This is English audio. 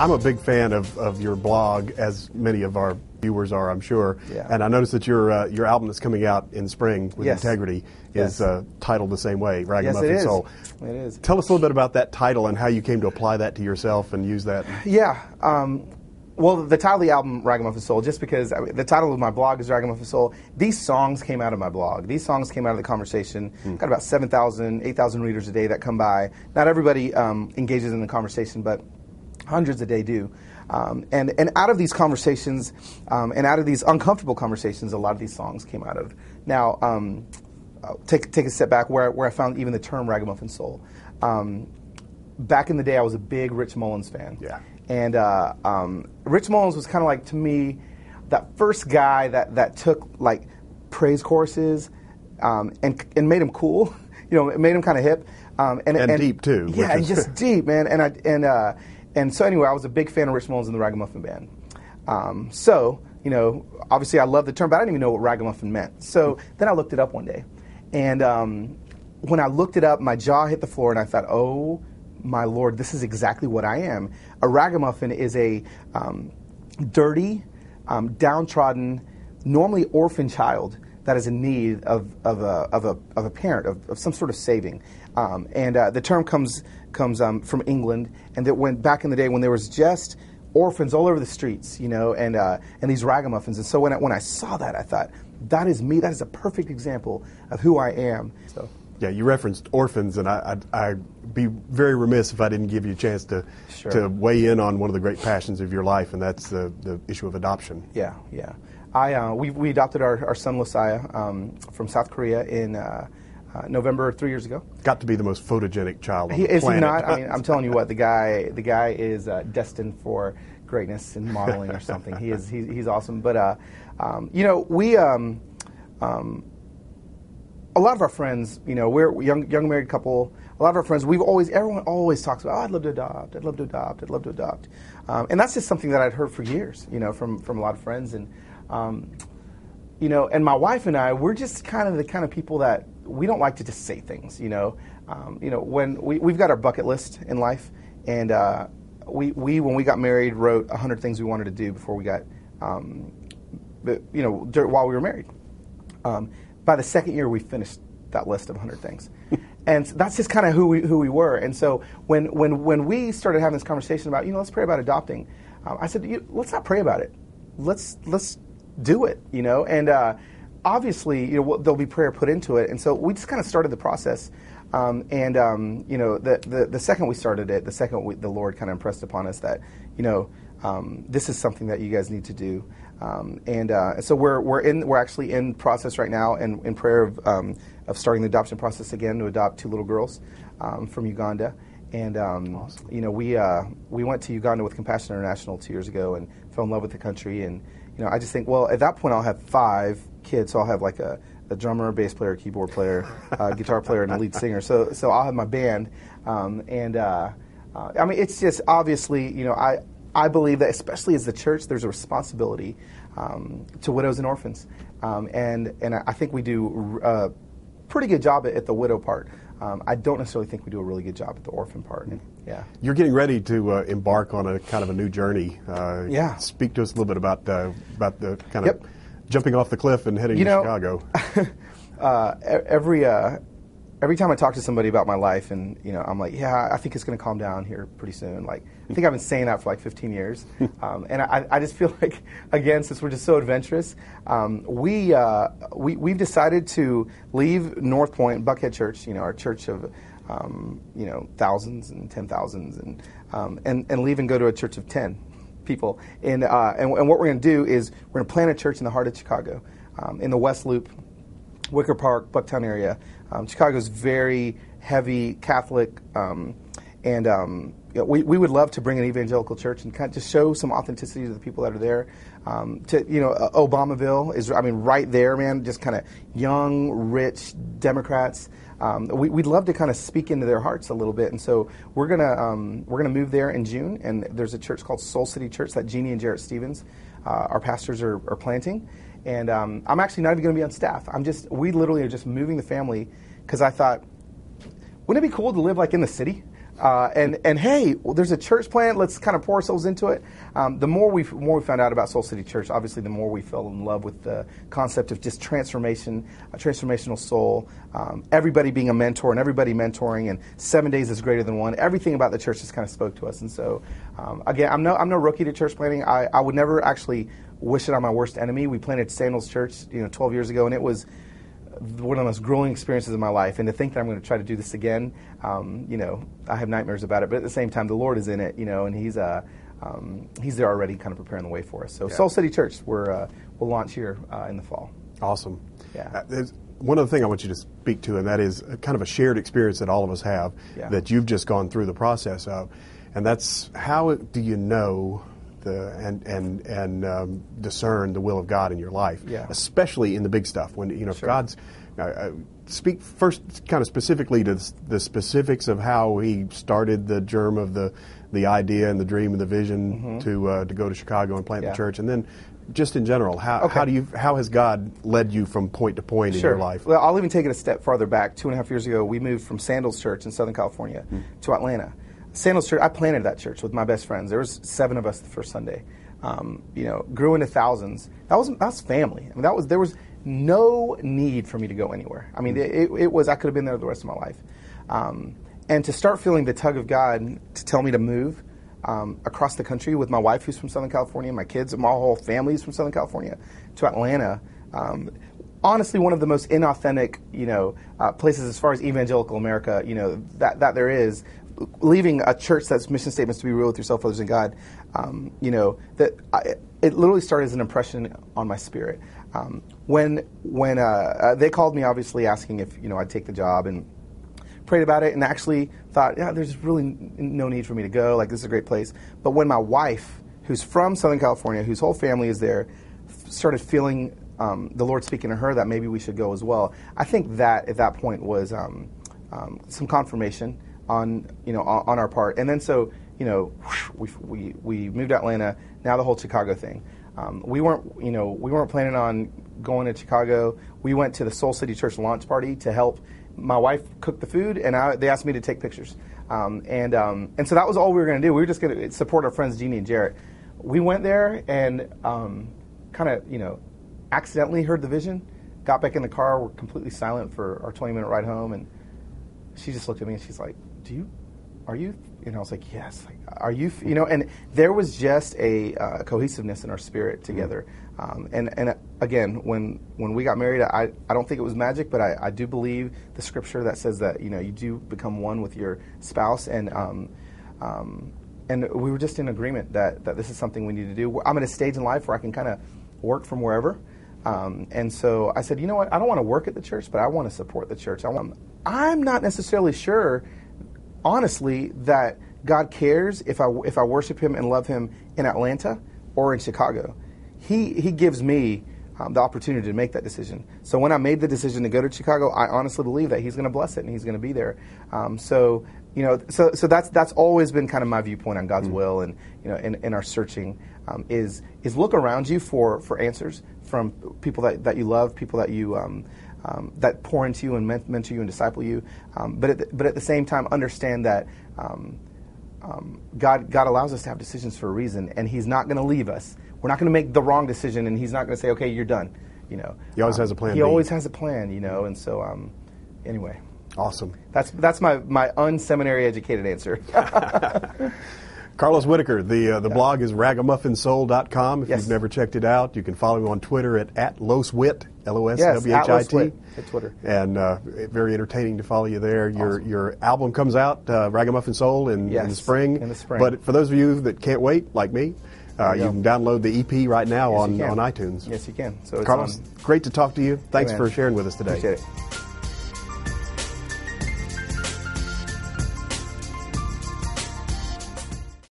I'm a big fan of your blog, as many of our viewers are, I'm sure. Yeah. And I noticed that your album that's coming out in spring with Yes. Integrity is titled the same way, Yes, Ragamuffin it is. Soul. It is. Tell us a little bit about that title and how you came to apply that to yourself and use that. Yeah. Well, the title of the album, Ragamuffin Soul, just because the title of my blog is Ragamuffin Soul, these songs came out of my blog. These songs came out of the conversation. Got about 7,000, 8,000 readers a day that come by. Not everybody engages in the conversation, but hundreds a day do. And out of these conversations, and out of these uncomfortable conversations, a lot of these songs came out of. Now, take a step back where I found even the term Ragamuffin Soul. Back in the day, I was a big Rich Mullins fan. Yeah. And Rich Mullins was kind of like, to me, that first guy that took like praise choruses and made them cool. You know, it made them kind of hip and deep too. Yeah, and just deep, man. And so anyway, I was a big fan of Rich Mullins and the Ragamuffin Band. So you know, obviously I love the term, but I didn't even know what ragamuffin meant. So then I looked it up one day, and when I looked it up, my jaw hit the floor, and I thought, oh my Lord, this is exactly what I am. A ragamuffin is a dirty, downtrodden, normally orphan child that is in need of a parent, of some sort of saving. And the term comes from England, and that went back in the day when there was just orphans all over the streets, you know, and these ragamuffins. And so when I saw that, I thought, that is me. That is a perfect example of who I am. So. Yeah, you referenced orphans, and I'd be very remiss if I didn't give you a chance to weigh in on one of the great passions of your life, and that's the issue of adoption. Yeah. We adopted our son Losiah from South Korea in November 3 years ago. Got to be the most photogenic child on the Is planet. he not? I mean, I'm telling you what, the guy is destined for greatness in modeling or something. He's awesome. But you know, we a lot of our friends, you know, we're a young married couple. A lot of our friends, everyone always talks about, oh, I'd love to adopt, I'd love to adopt, I'd love to adopt. And that's just something that I'd heard for years, you know, from a lot of friends. And, you know, and my wife and I, we're just kind of the kind of people that we don't like to just say things, you know. When we've got our bucket list in life, and we when we got married, wrote 100 things we wanted to do before we got, you know, while we were married. By the second year, we finished that list of 100 things. And that's just kind of who we were. And so when we started having this conversation about, you know, let's pray about adopting, I said, let's not pray about it. Let's do it, you know. And obviously, you know, there'll be prayer put into it. And so we just kind of started the process. You know, the second we started it, the Lord kind of impressed upon us that, you know, this is something that you guys need to do. So we're actually in process right now and in prayer of starting the adoption process again to adopt 2 little girls from Uganda. And awesome. you know, we went to Uganda with Compassion International 2 years ago and fell in love with the country. And you know, I just think, well, at that point I'll have 5 kids, so I'll have like a drummer, a bass player, a keyboard player, a guitar player, and a lead singer. So I'll have my band. I mean, it's just obviously, you know, I believe that especially as the church, there's a responsibility to widows and orphans, and I think we do a pretty good job at the widow part. I don't necessarily think we do a really good job at the orphan part. Yeah. You're getting ready to embark on a kind of a new journey. Yeah. Speak to us a little bit about the kind of jumping off the cliff and heading to Chicago. Every time I talk to somebody about my life, and you know, I'm like, yeah, I think it's going to calm down here pretty soon. Like, I think I've been saying that for like 15 years, and I just feel like, again, since we're just so adventurous, we've decided to leave North Point, Buckhead Church, you know, our church of you know, thousands and 10,000s, and leave and go to a church of 10 people. And what we're going to do is we're going to plant a church in the heart of Chicago, in the West Loop, Wicker Park, Bucktown area. Chicago's very heavy Catholic, and you know, we would love to bring an evangelical church and kind of just show some authenticity to the people that are there. You know, Obamaville is, I mean, right there, man. Just kind of young, rich Democrats. We'd love to kind of speak into their hearts a little bit, and so we're gonna move there in June. And there's a church called Soul City Church that Jeannie and Jarrett Stevens, our pastors, are planting. And I'm actually not even going to be on staff. We literally are just moving the family because I thought, wouldn't it be cool to live like in the city? And hey, well, there's a church plant. Let's kind of pour ourselves into it. The more we found out about Soul City Church, obviously, the more we fell in love with the concept of just transformation, a transformational soul, everybody being a mentor and everybody mentoring, and 7 days is greater than one. Everything about the church just kind of spoke to us. And so, again, I'm no rookie to church planting. I would never actually wish it on my worst enemy. We planted Sandals Church, 12 years ago, and it was one of the most grueling experiences of my life. And to think that I'm going to try to do this again, I have nightmares about it. But at the same time, the Lord is in it, and He's there already, kind of preparing the way for us. So Soul City Church, we'll launch here in the fall. Awesome. Yeah. There's one other thing I want you to speak to, and that is kind of a shared experience that all of us have that you've just gone through the process of, and that's how do you know and discern the will of God in your life, especially in the big stuff. When if God's speak first, kind of specifically to the specifics of how He started the germ of the idea and the dream and the vision to go to Chicago and plant the church, and then just in general, how has God led you from point to point in your life? Well, I'll even take it a step farther back. 2.5 years ago, we moved from Sandals Church in Southern California to Atlanta. Sandals Church, I planted that church with my best friends. There was 7 of us the first Sunday. Grew into thousands. That was family. I mean, there was no need for me to go anywhere. I mean, it was, I could have been there the rest of my life. And to start feeling the tug of God to tell me to move across the country with my wife, who's from Southern California, my kids, my whole family is from Southern California, to Atlanta. Honestly, one of the most inauthentic, places as far as evangelical America, that there is. Leaving a church that's mission statements to be real with yourself, others, and God, it literally started as an impression on my spirit. When they called me, obviously asking if I'd take the job, and prayed about it, and actually thought, there's really no need for me to go. Like, this is a great place. But when my wife, who's from Southern California, whose whole family is there, started feeling the Lord speaking to her that maybe we should go as well, I think that at that point was some confirmation on our part. And then we moved to Atlanta. Now the whole Chicago thing. We weren't planning on going to Chicago. We went to the Soul City Church launch party to help my wife cook the food, and they asked me to take pictures. And so that was all we were going to do. We were just going to support our friends Jeannie and Jarrett. We went there and kind of accidentally heard the vision. Got back in the car. We're completely silent for our 20-minute ride home, and she just looked at me and she's like, are you? And I was like, yes. Like, are you? And there was just a cohesiveness in our spirit together. And again, when we got married, I don't think it was magic, but I do believe the scripture that says that you do become one with your spouse, and we were just in agreement that this is something we need to do. I'm at a stage in life where I can kind of work from wherever. And so I said, you know what? I don't want to work at the church, but I want to support the church. I'm not necessarily sure, honestly, that God cares if I worship Him and love Him in Atlanta or in Chicago. He gives me the opportunity to make that decision. So when I made the decision to go to Chicago, I honestly believe that He's going to bless it and He's going to be there. So that's always been kind of my viewpoint on God's will, and in our searching is look around you for answers from people that you love, people that you that pour into you and mentor you and disciple you, but at the same time understand that God allows us to have decisions for a reason, and He's not going to leave us. We're not going to make the wrong decision, and He's not going to say, okay, you're done. He always has a plan. He always has a plan, and so anyway. Awesome. That's my unseminary educated answer. Carlos Whittaker, the blog is ragamuffinsoul.com. If you've never checked it out, you can follow him on Twitter at LosWhit, LOSWHIT. Yes, at Twitter. And very entertaining to follow you there. Awesome. Your album comes out, Ragamuffin Soul, in the spring. In the spring. But for those of you that can't wait, like me, you can download the EP right now on iTunes. Yes, you can. So Carlos, great to talk to you. Thanks for sharing with us today. Appreciate it.